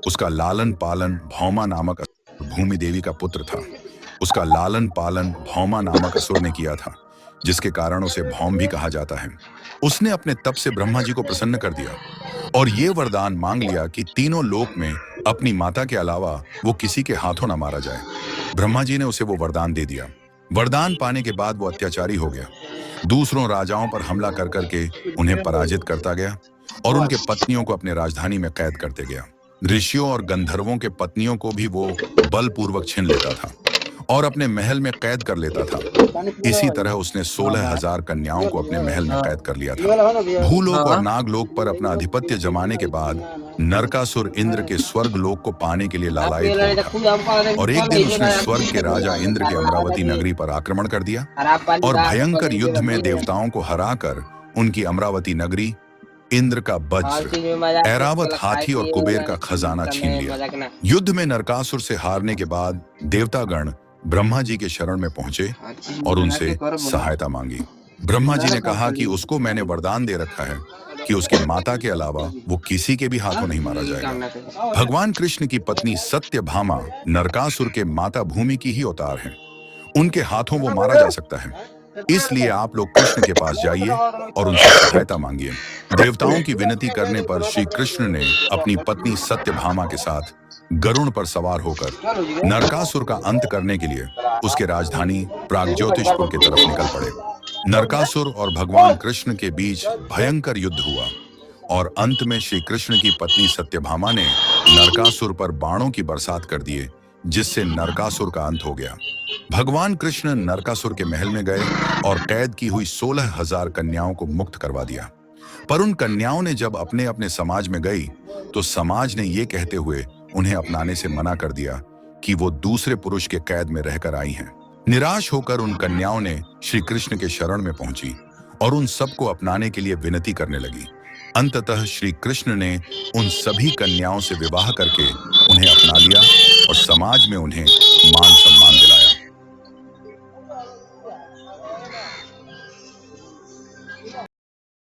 उसका लालन पालन भौमा नामक भूमि देवी का पुत्र था। उसका लालन पालन भौमा नामक असुर ने किया था, जिसके कारण उसे भौम भी कहा जाता है। उसने अपने तप से ब्रह्मा जी को प्रसन्न कर दिया और ये वरदान मांग लिया कि तीनों लोक में अपनी माता के अलावा वो किसी के हाथों न मारा जाए। ब्रह्मा जी ने उसे वो वरदान दे दिया। वरदान पाने के बाद वो अत्याचारी हो गया। दूसरों राजाओं पर हमला कर करके उन्हें पराजित करता गया और उनके पत्नियों को अपने राजधानी में कैद करते गया। ऋषियों और गंधर्वों के पत्नियों को भी वो बलपूर्वक छीन लेता था और अपने महल में कैद कर लेता था। इसी तरह उसने 16,000 कन्याओं को अपने महल में कैद कर लिया था। भूलोक और नागलोक पर अपना आधिपत्य जमाने के बाद नरकासुर इंद्र के स्वर्ग लोक को पाने के लिए लालायित हो उठा और एक दिन उसने स्वर्ग के राजा इंद्र के अमरावती नगरी पर आक्रमण कर दिया और भयंकर युद्ध में देवताओं को हराकर उनकी अमरावती नगरी, इंद्र का वज्र, ऐरावत हाथी और कुबेर का खजाना छीन लिया। युद्ध में नरकासुर से हारने के बाद देवतागण ब्रह्मा जी के शरण में पहुंचे और उनसे सहायता मांगी। ब्रह्मा जी ने कहा कि उसको मैंने वरदान दे रखा है कि उसकी माता के अलावा वो किसी के भी हाथों नहीं मारा जाएगा। भगवान कृष्ण की पत्नी सत्यभामा नरकासुर के माता भूमि की ही अवतार हैं। उनके हाथों वो मारा जा सकता है। इसलिए आप लोग कृष्ण के पास जाइए और उनसे सहायता मांगिए। देवताओं की विनती करने पर श्री कृष्ण ने अपनी पत्नी सत्यभामा के साथ गरुड़ पर सवार होकर नरकासुर का अंत करने के लिए उसके राजधानी प्रागज्योतिषपुर की तरफ निकल पड़े। नरकासुर और भगवान कृष्ण के बीच भयंकर युद्ध हुआ और अंत में श्री कृष्ण की पत्नी सत्यभामा ने नरकासुर पर बाणों की बरसात कर दिए, जिससे नरकासुर का अंत हो गया। भगवान कृष्ण नरकासुर के महल में गए और कैद की हुई 16,000 कन्याओं को मुक्त करवा दिया। पर उन कन्याओं ने जब अपने अपने समाज में गई तो समाज ने ये कहते हुए उन्हें अपनाने से मना कर दिया कि वो दूसरे पुरुष के कैद में रहकर आई हैं। निराश होकर उन कन्याओं ने श्री कृष्ण के शरण में पहुंची और उन सबको अपनाने के लिए विनती करने लगी। अंततः श्री कृष्ण ने उन सभी कन्याओं से विवाह करके उन्हें अपना लिया और समाज में उन्हें मान